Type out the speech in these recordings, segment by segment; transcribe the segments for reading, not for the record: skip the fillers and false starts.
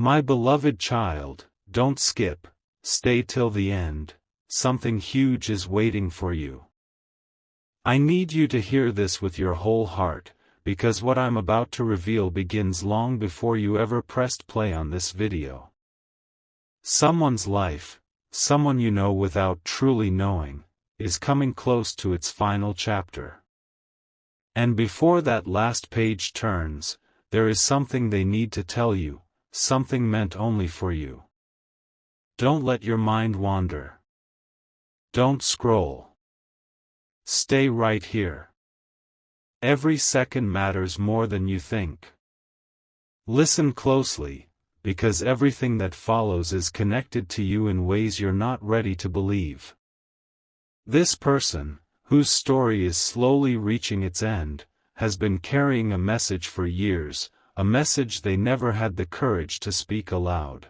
My beloved child, don't skip, stay till the end, something huge is waiting for you. I need you to hear this with your whole heart, because what I'm about to reveal begins long before you ever pressed play on this video. Someone's life, someone you know without truly knowing, is coming close to its final chapter. And before that last page turns, there is something they need to tell you, something meant only for you. Don't let your mind wander. Don't scroll. Stay right here. Every second matters more than you think. Listen closely, because everything that follows is connected to you in ways you're not ready to believe. This person, whose story is slowly reaching its end, has been carrying a message for years, a message they never had the courage to speak aloud.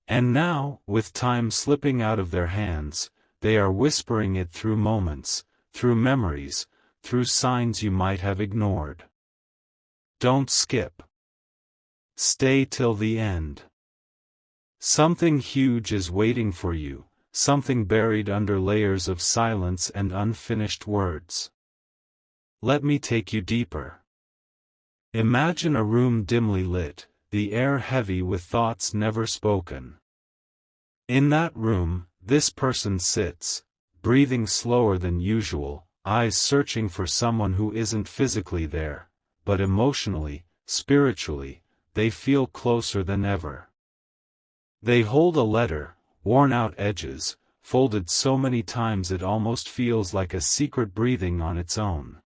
And now, with time slipping out of their hands, they are whispering it through moments, through memories, through signs you might have ignored. Don't skip. Stay till the end. Something huge is waiting for you, something buried under layers of silence and unfinished words. Let me take you deeper. Imagine a room dimly lit, the air heavy with thoughts never spoken. In that room, this person sits, breathing slower than usual, eyes searching for someone who isn't physically there, but emotionally, spiritually, they feel closer than ever. They hold a letter, worn out edges, folded so many times it almost feels like a secret breathing on its own.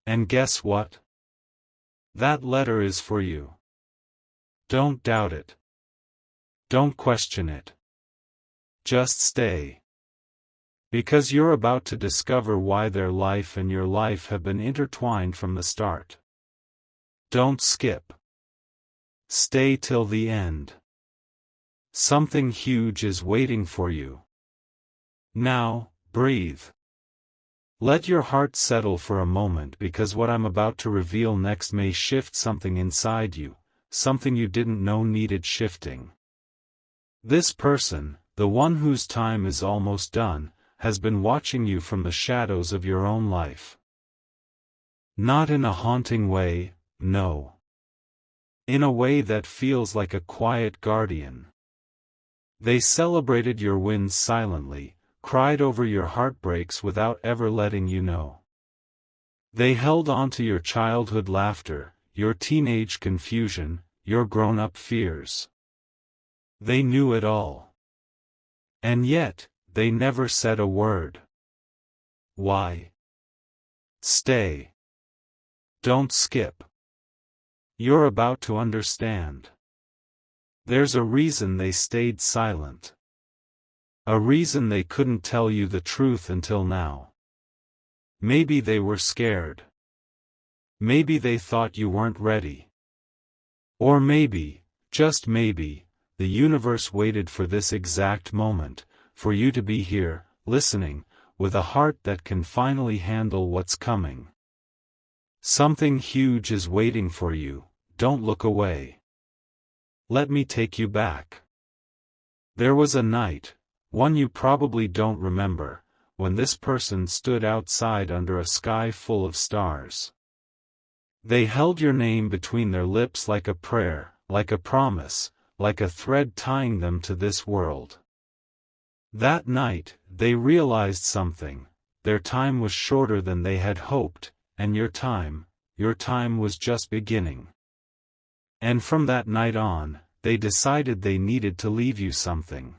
And guess what? That letter is for you. Don't doubt it. Don't question it. Just stay. Because you're about to discover why their life and your life have been intertwined from the start. Don't skip. Stay till the end. Something huge is waiting for you. Now, breathe. Let your heart settle for a moment, because what I'm about to reveal next may shift something inside you, something you didn't know needed shifting. This person, the one whose time is almost done, has been watching you from the shadows of your own life. Not in a haunting way, no. In a way that feels like a quiet guardian. They celebrated your wins silently, cried over your heartbreaks without ever letting you know. They held on to your childhood laughter, your teenage confusion, your grown-up fears. They knew it all. And yet, they never said a word. Why? Stay. Don't skip. You're about to understand. There's a reason they stayed silent. A reason they couldn't tell you the truth until now. Maybe they were scared. Maybe they thought you weren't ready. Or maybe, just maybe, the universe waited for this exact moment, for you to be here, listening, with a heart that can finally handle what's coming. Something huge is waiting for you, don't look away. Let me take you back. There was a night, one you probably don't remember, when this person stood outside under a sky full of stars. They held your name between their lips like a prayer, like a promise, like a thread tying them to this world. That night, they realized something. Their time was shorter than they had hoped, and your time was just beginning. And from that night on, they decided they needed to leave you something.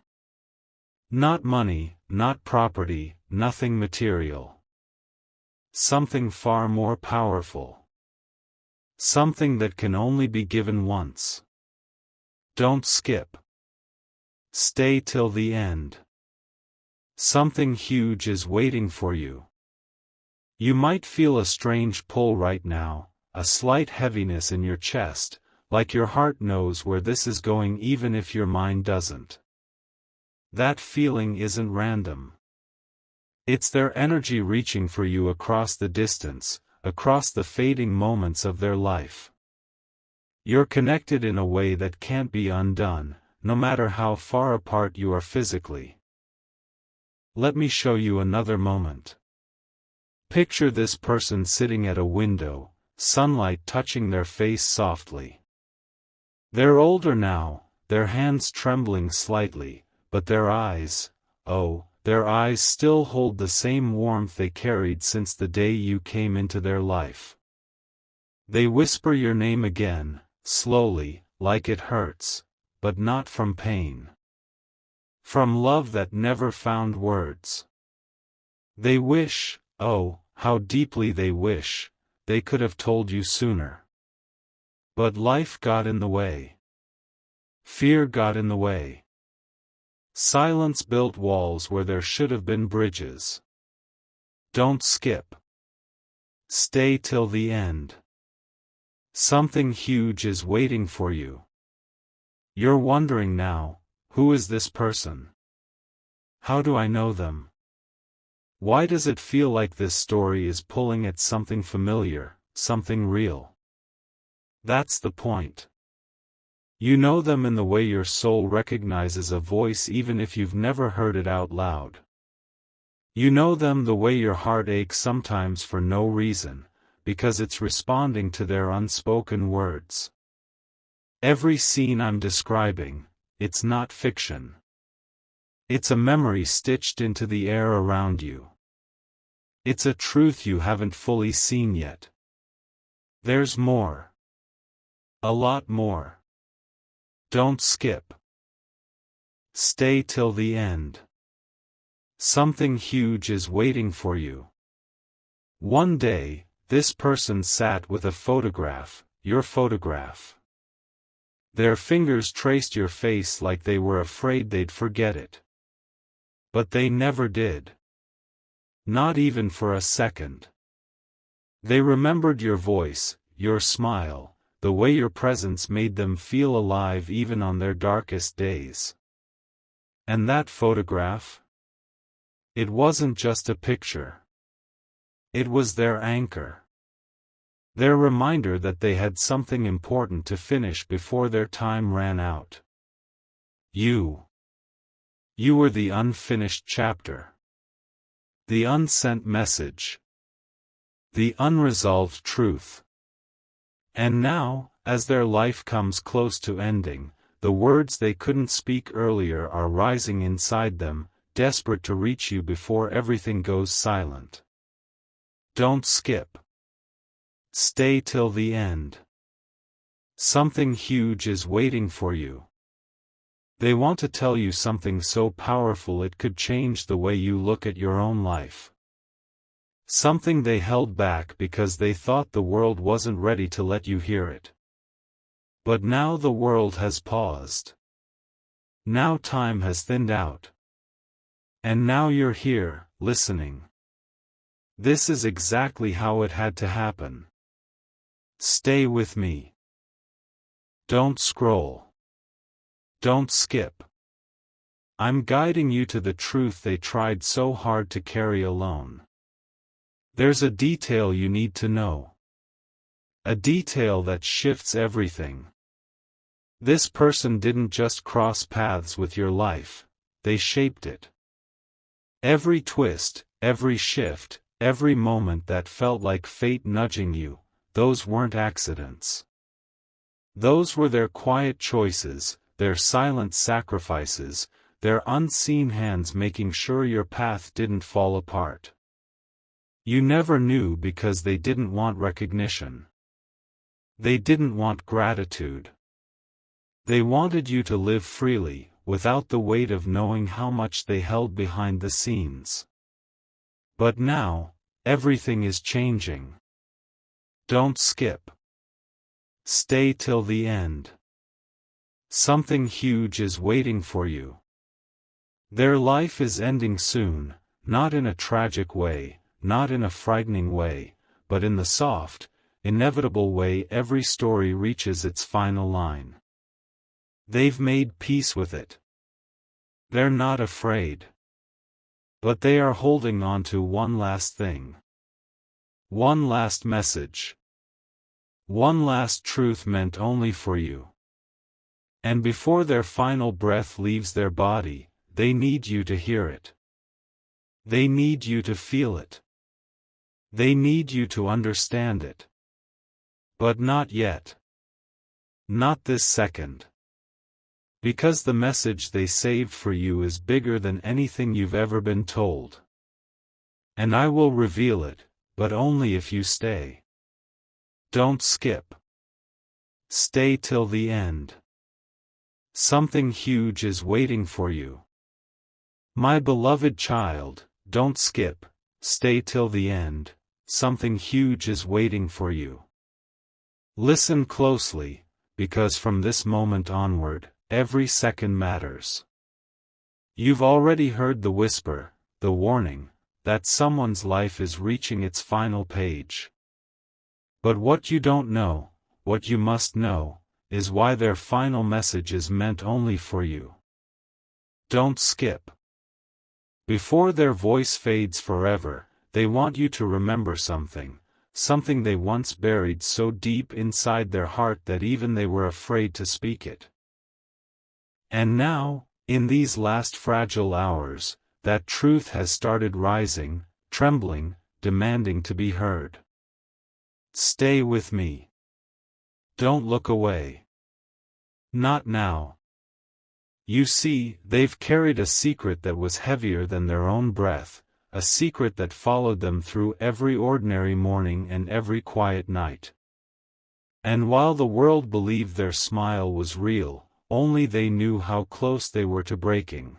Not money, not property, nothing material. Something far more powerful. Something that can only be given once. Don't skip. Stay till the end. Something huge is waiting for you. You might feel a strange pull right now, a slight heaviness in your chest, like your heart knows where this is going even if your mind doesn't. That feeling isn't random. It's their energy reaching for you across the distance, across the fading moments of their life. You're connected in a way that can't be undone, no matter how far apart you are physically. Let me show you another moment. Picture this person sitting at a window, sunlight touching their face softly. They're older now, their hands trembling slightly, but their eyes, oh, their eyes still hold the same warmth they carried since the day you came into their life. They whisper your name again, slowly, like it hurts, but not from pain. From love that never found words. They wish, oh, how deeply they wish, they could have told you sooner. But life got in the way. Fear got in the way. Silence built walls where there should have been bridges. Don't skip. Stay till the end. Something huge is waiting for you. You're wondering now, who is this person? How do I know them? Why does it feel like this story is pulling at something familiar, something real? That's the point. You know them in the way your soul recognizes a voice even if you've never heard it out loud. You know them the way your heart aches sometimes for no reason, because it's responding to their unspoken words. Every scene I'm describing, it's not fiction. It's a memory stitched into the air around you. It's a truth you haven't fully seen yet. There's more. A lot more. Don't skip. Stay till the end. Something huge is waiting for you. One day, this person sat with a photograph, your photograph. Their fingers traced your face like they were afraid they'd forget it. But they never did. Not even for a second. They remembered your voice, your smile, the way your presence made them feel alive even on their darkest days. And that photograph? It wasn't just a picture. It was their anchor. Their reminder that they had something important to finish before their time ran out. You. You were the unfinished chapter. The unsent message. The unresolved truth. And now, as their life comes close to ending, the words they couldn't speak earlier are rising inside them, desperate to reach you before everything goes silent. Don't skip. Stay till the end. Something huge is waiting for you. They want to tell you something so powerful it could change the way you look at your own life. Something they held back because they thought the world wasn't ready to let you hear it. But now the world has paused. Now time has thinned out. And now you're here, listening. This is exactly how it had to happen. Stay with me. Don't scroll. Don't skip. I'm guiding you to the truth they tried so hard to carry alone. There's a detail you need to know. A detail that shifts everything. This person didn't just cross paths with your life, they shaped it. Every twist, every shift, every moment that felt like fate nudging you, those weren't accidents. Those were their quiet choices, their silent sacrifices, their unseen hands making sure your path didn't fall apart. You never knew because they didn't want recognition. They didn't want gratitude. They wanted you to live freely, without the weight of knowing how much they held behind the scenes. But now, everything is changing. Don't skip. Stay till the end. Something huge is waiting for you. Their life is ending soon, not in a tragic way, not in a frightening way, but in the soft, inevitable way every story reaches its final line. They've made peace with it. They're not afraid. But they are holding on to one last thing. One last message. One last truth meant only for you. And before their final breath leaves their body, they need you to hear it. They need you to feel it. They need you to understand it. But not yet. Not this second. Because the message they saved for you is bigger than anything you've ever been told. And I will reveal it, but only if you stay. Don't skip. Stay till the end. Something huge is waiting for you. My beloved child, don't skip, stay till the end, something huge is waiting for you. Listen closely, because from this moment onward, every second matters. You've already heard the whisper, the warning, that someone's life is reaching its final page. But what you don't know, what you must know, is why their final message is meant only for you. Don't skip. Before their voice fades forever, they want you to remember something, something they once buried so deep inside their heart that even they were afraid to speak it. And now, in these last fragile hours, that truth has started rising, trembling, demanding to be heard. Stay with me. Don't look away. Not now. You see, they've carried a secret that was heavier than their own breath, a secret that followed them through every ordinary morning and every quiet night. And while the world believed their smile was real, only they knew how close they were to breaking.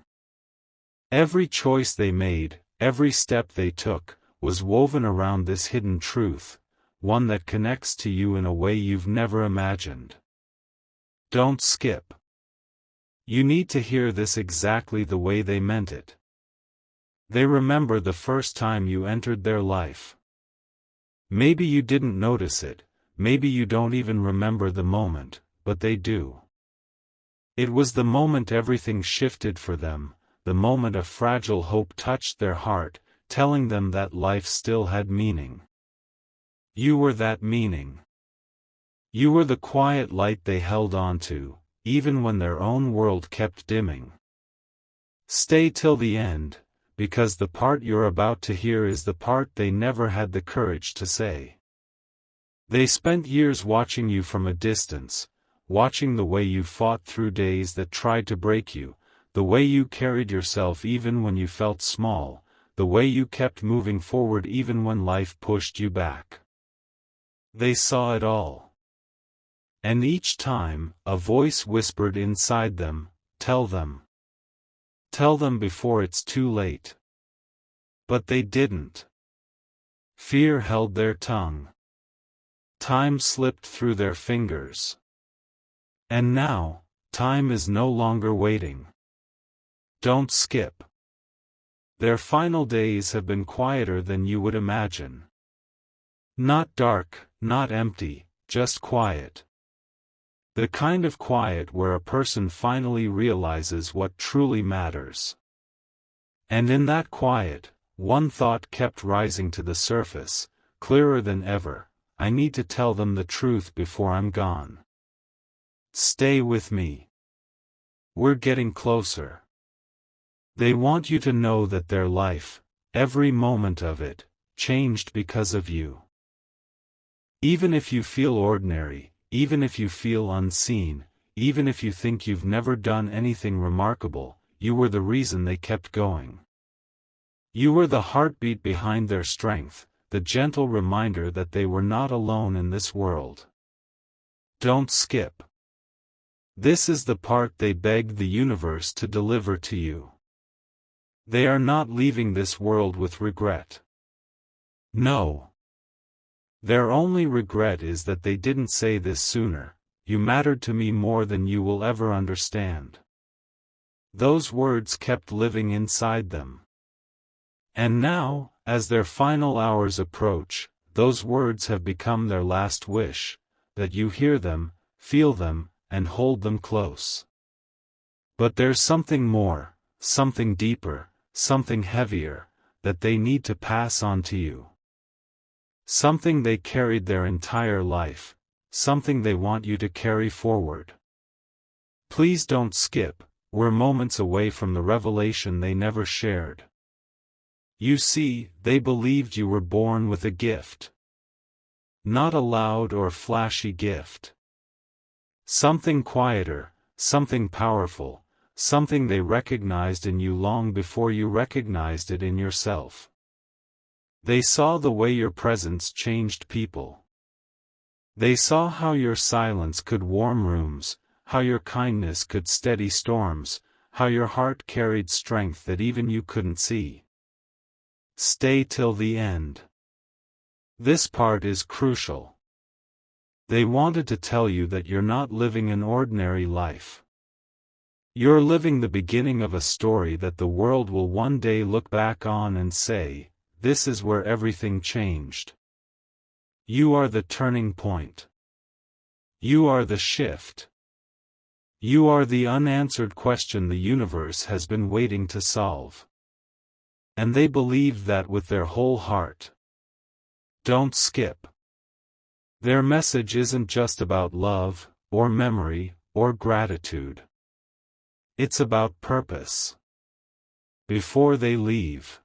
Every choice they made, every step they took, was woven around this hidden truth, one that connects to you in a way you've never imagined. Don't skip. You need to hear this exactly the way they meant it. They remember the first time you entered their life. Maybe you didn't notice it, maybe you don't even remember the moment, but they do. It was the moment everything shifted for them, the moment a fragile hope touched their heart, telling them that life still had meaning. You were that meaning. You were the quiet light they held on to, even when their own world kept dimming. Stay till the end, because the part you're about to hear is the part they never had the courage to say. They spent years watching you from a distance, watching the way you fought through days that tried to break you, the way you carried yourself even when you felt small, the way you kept moving forward even when life pushed you back. They saw it all. And each time, a voice whispered inside them, "Tell them. Tell them before it's too late." But they didn't. Fear held their tongue. Time slipped through their fingers. And now, time is no longer waiting. Don't skip. Their final days have been quieter than you would imagine. Not dark, not empty, just quiet. The kind of quiet where a person finally realizes what truly matters. And in that quiet, one thought kept rising to the surface, clearer than ever: I need to tell them the truth before I'm gone. Stay with me. We're getting closer. They want you to know that their life, every moment of it, changed because of you. Even if you feel ordinary, even if you feel unseen, even if you think you've never done anything remarkable, you were the reason they kept going. You were the heartbeat behind their strength, the gentle reminder that they were not alone in this world. Don't skip. This is the part they begged the universe to deliver to you. They are not leaving this world with regret. No. Their only regret is that they didn't say this sooner: "You mattered to me more than you will ever understand." Those words kept living inside them. And now, as their final hours approach, those words have become their last wish: that you hear them, feel them, and hold them close. But there's something more, something deeper, something heavier, that they need to pass on to you. Something they carried their entire life, something they want you to carry forward. Please don't skip, we're moments away from the revelation they never shared. You see, they believed you were born with a gift. Not a loud or flashy gift. Something quieter, something powerful, something they recognized in you long before you recognized it in yourself. They saw the way your presence changed people. They saw how your silence could warm rooms, how your kindness could steady storms, how your heart carried strength that even you couldn't see. Stay till the end. This part is crucial. They wanted to tell you that you're not living an ordinary life. You're living the beginning of a story that the world will one day look back on and say, this is where everything changed. You are the turning point. You are the shift. You are the unanswered question the universe has been waiting to solve. And they believed that with their whole heart. Don't skip. Their message isn't just about love, or memory, or gratitude. It's about purpose. Before they leave,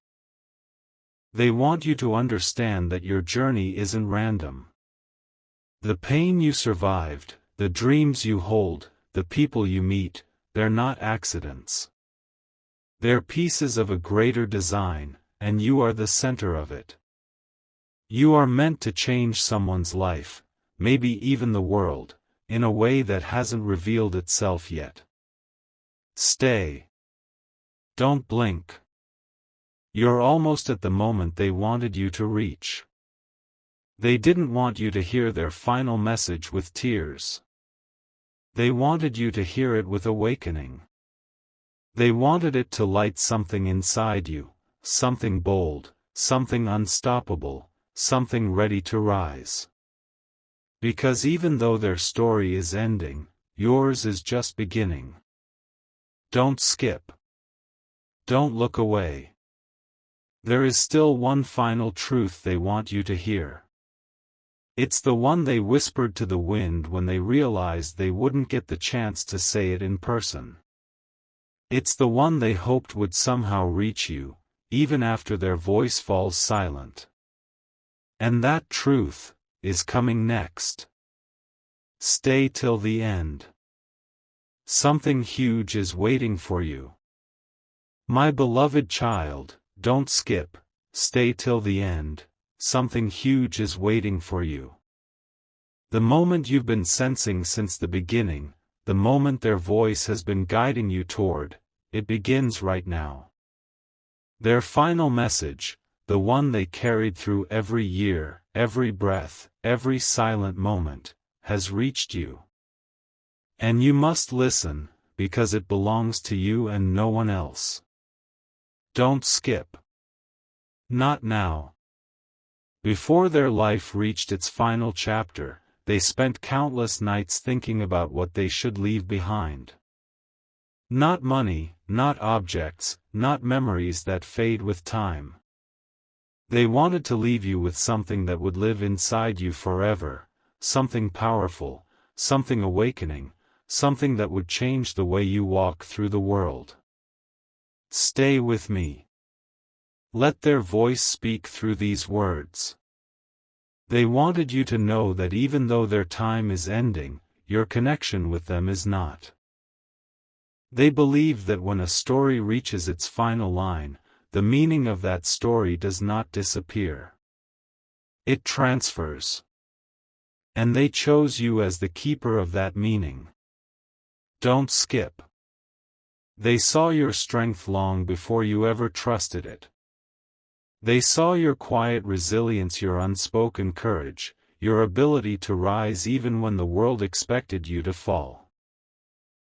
they want you to understand that your journey isn't random. The pain you survived, the dreams you hold, the people you meet, they're not accidents. They're pieces of a greater design, and you are the center of it. You are meant to change someone's life, maybe even the world, in a way that hasn't revealed itself yet. Stay. Don't blink. You're almost at the moment they wanted you to reach. They didn't want you to hear their final message with tears. They wanted you to hear it with awakening. They wanted it to light something inside you, something bold, something unstoppable, something ready to rise. Because even though their story is ending, yours is just beginning. Don't skip. Don't look away. There is still one final truth they want you to hear. It's the one they whispered to the wind when they realized they wouldn't get the chance to say it in person. It's the one they hoped would somehow reach you, even after their voice falls silent. And that truth is coming next. Stay till the end. Something huge is waiting for you. My beloved child, don't skip, stay till the end, something huge is waiting for you. The moment you've been sensing since the beginning, the moment their voice has been guiding you toward, it begins right now. Their final message, the one they carried through every year, every breath, every silent moment, has reached you. And you must listen, because it belongs to you and no one else. Don't skip. Not now. Before their life reached its final chapter, they spent countless nights thinking about what they should leave behind. Not money, not objects, not memories that fade with time. They wanted to leave you with something that would live inside you forever, something powerful, something awakening, something that would change the way you walk through the world. Stay with me. Let their voice speak through these words. They wanted you to know that even though their time is ending, your connection with them is not. They believe that when a story reaches its final line, the meaning of that story does not disappear. It transfers. And they chose you as the keeper of that meaning. Don't skip. They saw your strength long before you ever trusted it. They saw your quiet resilience, your unspoken courage, your ability to rise even when the world expected you to fall.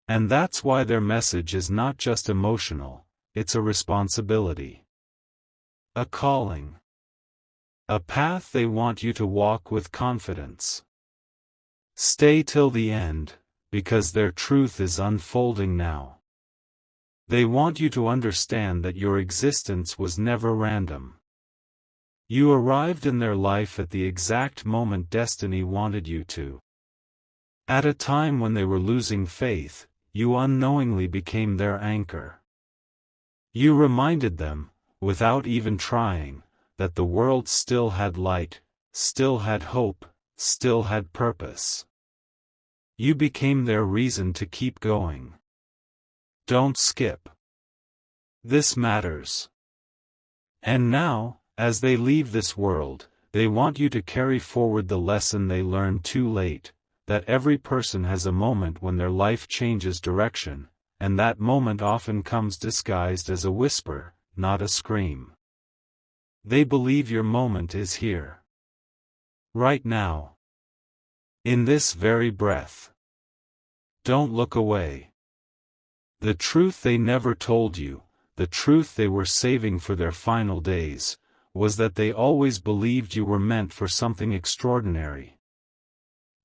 And that's why their message is not just emotional, it's a responsibility. A calling. A path they want you to walk with confidence. Stay till the end, because their truth is unfolding now. They want you to understand that your existence was never random. You arrived in their life at the exact moment destiny wanted you to. At a time when they were losing faith, you unknowingly became their anchor. You reminded them, without even trying, that the world still had light, still had hope, still had purpose. You became their reason to keep going. Don't skip. This matters. And now, as they leave this world, they want you to carry forward the lesson they learned too late, that every person has a moment when their life changes direction, and that moment often comes disguised as a whisper, not a scream. They believe your moment is here. Right now. In this very breath. Don't look away. The truth they never told you, the truth they were saving for their final days, was that they always believed you were meant for something extraordinary.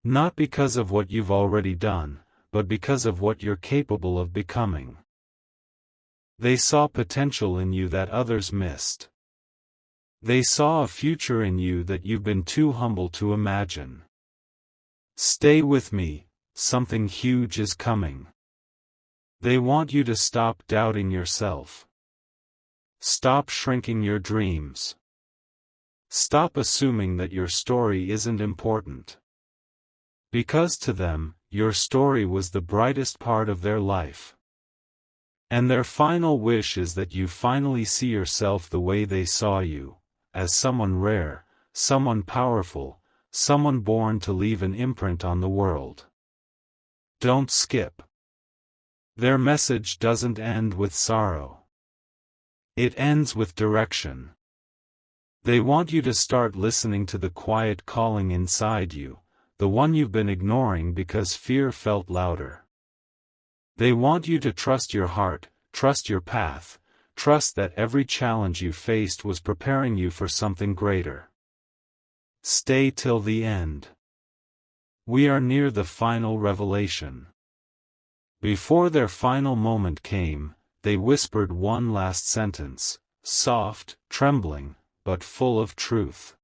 Not because of what you've already done, but because of what you're capable of becoming. They saw potential in you that others missed. They saw a future in you that you've been too humble to imagine. Stay with me, something huge is coming. They want you to stop doubting yourself. Stop shrinking your dreams. Stop assuming that your story isn't important. Because to them, your story was the brightest part of their life. And their final wish is that you finally see yourself the way they saw you, as someone rare, someone powerful, someone born to leave an imprint on the world. Don't skip. Their message doesn't end with sorrow. It ends with direction. They want you to start listening to the quiet calling inside you, the one you've been ignoring because fear felt louder. They want you to trust your heart, trust your path, trust that every challenge you faced was preparing you for something greater. Stay till the end. We are near the final revelation. Before their final moment came, they whispered one last sentence, soft, trembling, but full of truth.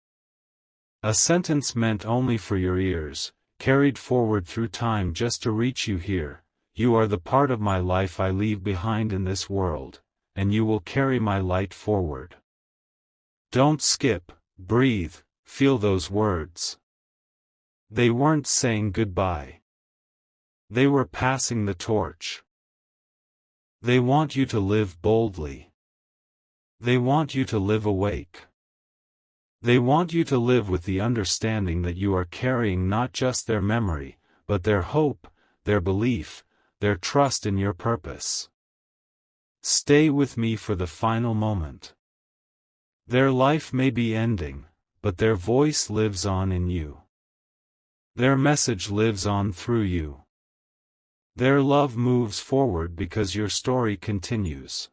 A sentence meant only for your ears, carried forward through time just to reach you here. You are the part of my life I leave behind in this world, and you will carry my light forward. Don't skip, breathe, feel those words. They weren't saying goodbye. They were passing the torch. They want you to live boldly. They want you to live awake. They want you to live with the understanding that you are carrying not just their memory, but their hope, their belief, their trust in your purpose. Stay with me for the final moment. Their life may be ending, but their voice lives on in you. Their message lives on through you. Their love moves forward because your story continues.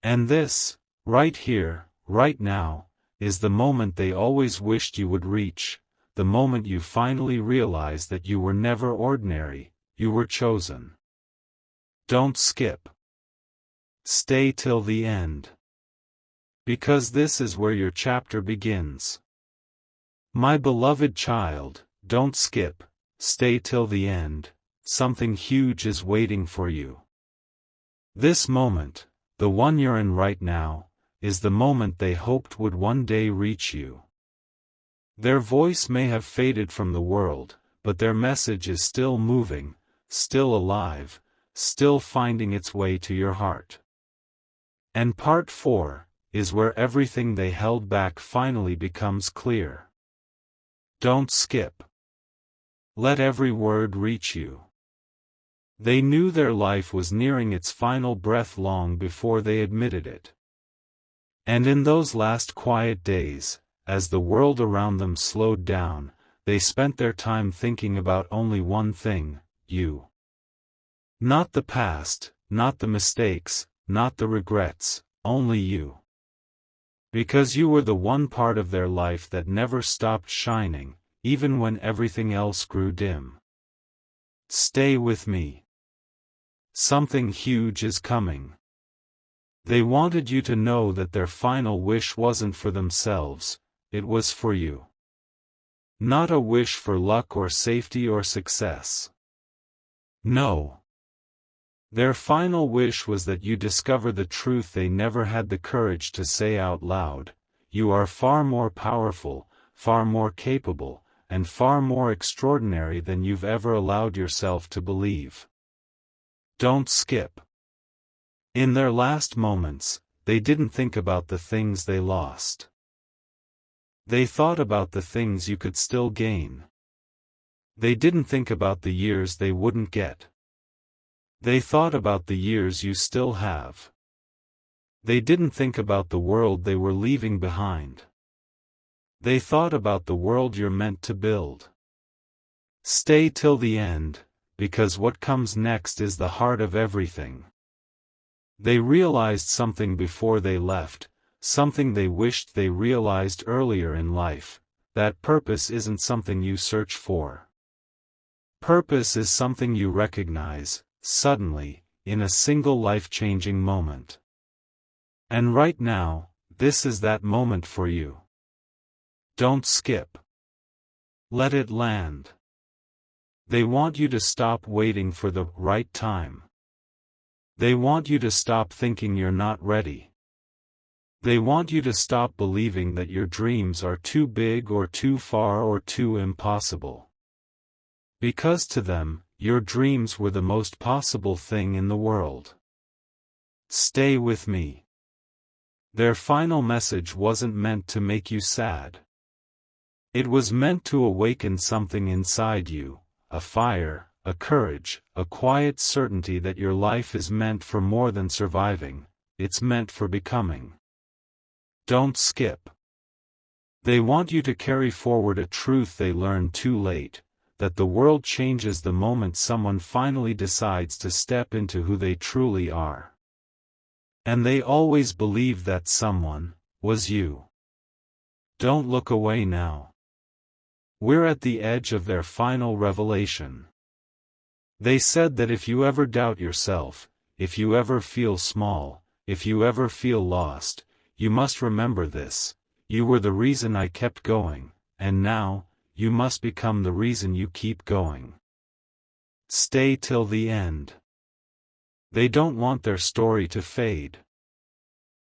And this, right here, right now, is the moment they always wished you would reach, the moment you finally realize that you were never ordinary, you were chosen. Don't skip. Stay till the end. Because this is where your chapter begins. My beloved child, don't skip, stay till the end, something huge is waiting for you. This moment, the one you're in right now, is the moment they hoped would one day reach you. Their voice may have faded from the world, but their message is still moving, still alive, still finding its way to your heart. And part 4 is where everything they held back finally becomes clear. Don't skip. Let every word reach you. They knew their life was nearing its final breath long before they admitted it. And in those last quiet days, as the world around them slowed down, they spent their time thinking about only one thing, you. Not the past, not the mistakes, not the regrets, only you. Because you were the one part of their life that never stopped shining, even when everything else grew dim. Stay with me. Something huge is coming. They wanted you to know that their final wish wasn't for themselves, it was for you. Not a wish for luck or safety or success. No. Their final wish was that you discover the truth they never had the courage to say out loud: you are far more powerful, far more capable, and far more extraordinary than you've ever allowed yourself to believe. Don't skip. In their last moments, they didn't think about the things they lost. They thought about the things you could still gain. They didn't think about the years they wouldn't get. They thought about the years you still have. They didn't think about the world they were leaving behind. They thought about the world you're meant to build. Stay till the end, because what comes next is the heart of everything. They realized something before they left, something they wished they realized earlier in life: that purpose isn't something you search for. Purpose is something you recognize, suddenly, in a single life-changing moment. And right now, this is that moment for you. Don't skip. Let it land. They want you to stop waiting for the right time. They want you to stop thinking you're not ready. They want you to stop believing that your dreams are too big or too far or too impossible. Because to them, your dreams were the most possible thing in the world. Stay with me. Their final message wasn't meant to make you sad. It was meant to awaken something inside you, a fire, a courage, a quiet certainty that your life is meant for more than surviving, it's meant for becoming. Don't skip. They want you to carry forward a truth they learned too late: that the world changes the moment someone finally decides to step into who they truly are. And they always believed that someone was you. Don't look away now. We're at the edge of their final revelation. They said that if you ever doubt yourself, if you ever feel small, if you ever feel lost, you must remember this: you were the reason I kept going, and now, you must become the reason you keep going. Stay till the end. They don't want their story to fade.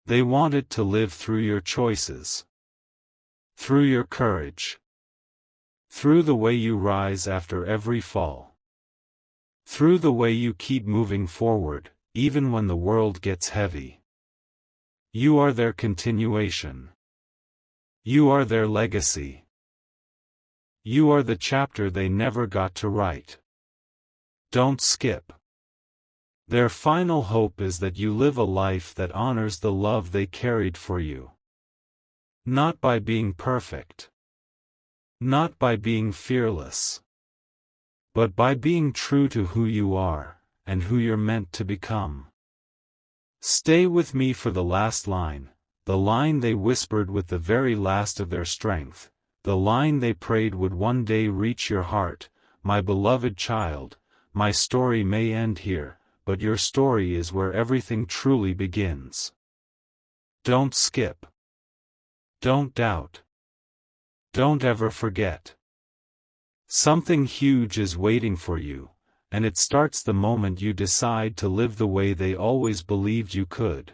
They want it to live through your choices. Through your courage. Through the way you rise after every fall. Through the way you keep moving forward, even when the world gets heavy. You are their continuation. You are their legacy. You are the chapter they never got to write. Don't skip. Their final hope is that you live a life that honors the love they carried for you. Not by being perfect. Not by being fearless. But by being true to who you are, and who you're meant to become. Stay with me for the last line, the line they whispered with the very last of their strength. The line they prayed would one day reach your heart: my beloved child, my story may end here, but your story is where everything truly begins. Don't skip. Don't doubt. Don't ever forget. Something huge is waiting for you, and it starts the moment you decide to live the way they always believed you could.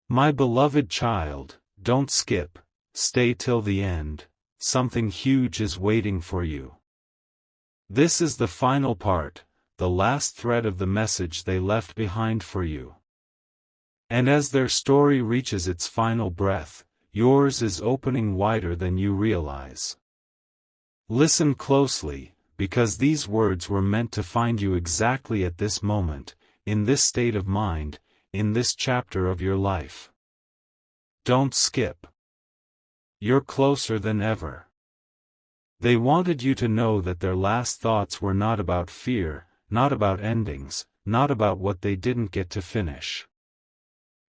My beloved child, don't skip, stay till the end. Something huge is waiting for you. This is the final part, the last thread of the message they left behind for you. And as their story reaches its final breath, yours is opening wider than you realize. Listen closely, because these words were meant to find you exactly at this moment, in this state of mind, in this chapter of your life. Don't skip. You're closer than ever. They wanted you to know that their last thoughts were not about fear, not about endings, not about what they didn't get to finish.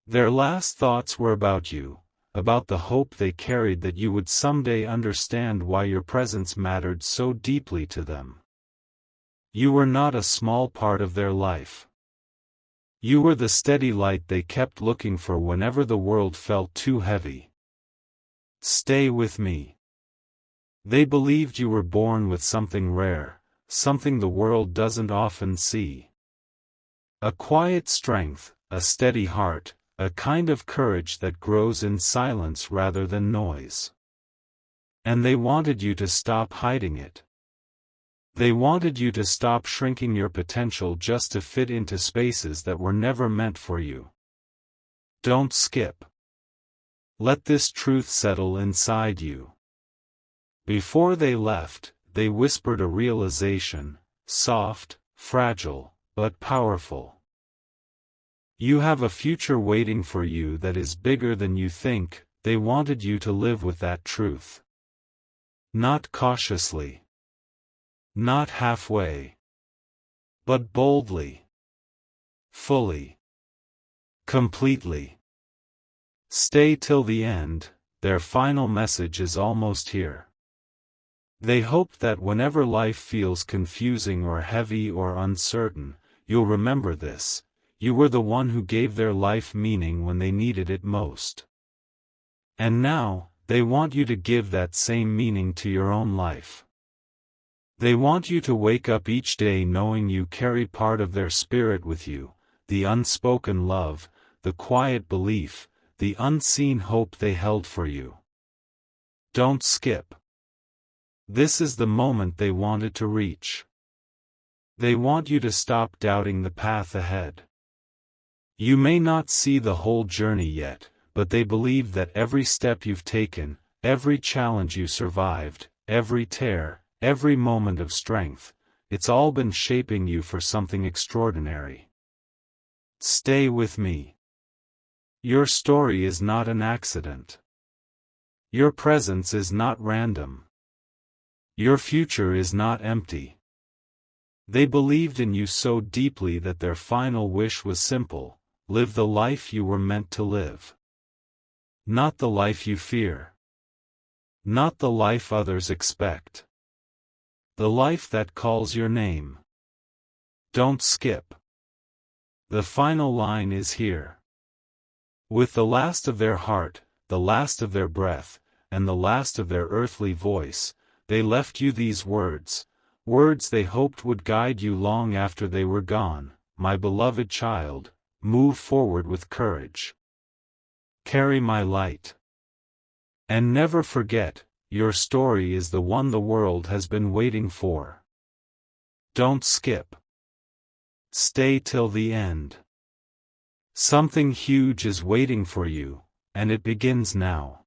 Their last thoughts were about you, about the hope they carried that you would someday understand why your presence mattered so deeply to them. You were not a small part of their life. You were the steady light they kept looking for whenever the world felt too heavy. Stay with me. They believed you were born with something rare, something the world doesn't often see. A quiet strength, a steady heart, a kind of courage that grows in silence rather than noise. And they wanted you to stop hiding it. They wanted you to stop shrinking your potential just to fit into spaces that were never meant for you. Don't skip. Let this truth settle inside you. Before they left, they whispered a realization, soft, fragile, but powerful. You have a future waiting for you that is bigger than you think. They wanted you to live with that truth. Not cautiously. Not halfway. But boldly. Fully. Completely. Stay till the end, their final message is almost here. They hoped that whenever life feels confusing or heavy or uncertain, you'll remember this: you were the one who gave their life meaning when they needed it most. And now, they want you to give that same meaning to your own life. They want you to wake up each day knowing you carry part of their spirit with you, the unspoken love, the quiet belief, the unseen hope they held for you. Don't skip. This is the moment they wanted to reach. They want you to stop doubting the path ahead. You may not see the whole journey yet, but they believe that every step you've taken, every challenge you survived, every tear, every moment of strength, it's all been shaping you for something extraordinary. Stay with me. Your story is not an accident. Your presence is not random. Your future is not empty. They believed in you so deeply that their final wish was simple: live the life you were meant to live. Not the life you fear. Not the life others expect. The life that calls your name. Don't skip. The final line is here. With the last of their heart, the last of their breath, and the last of their earthly voice, they left you these words, words they hoped would guide you long after they were gone: my beloved child, move forward with courage. Carry my light. And never forget, your story is the one the world has been waiting for. Don't skip. Stay till the end. Something huge is waiting for you, and it begins now.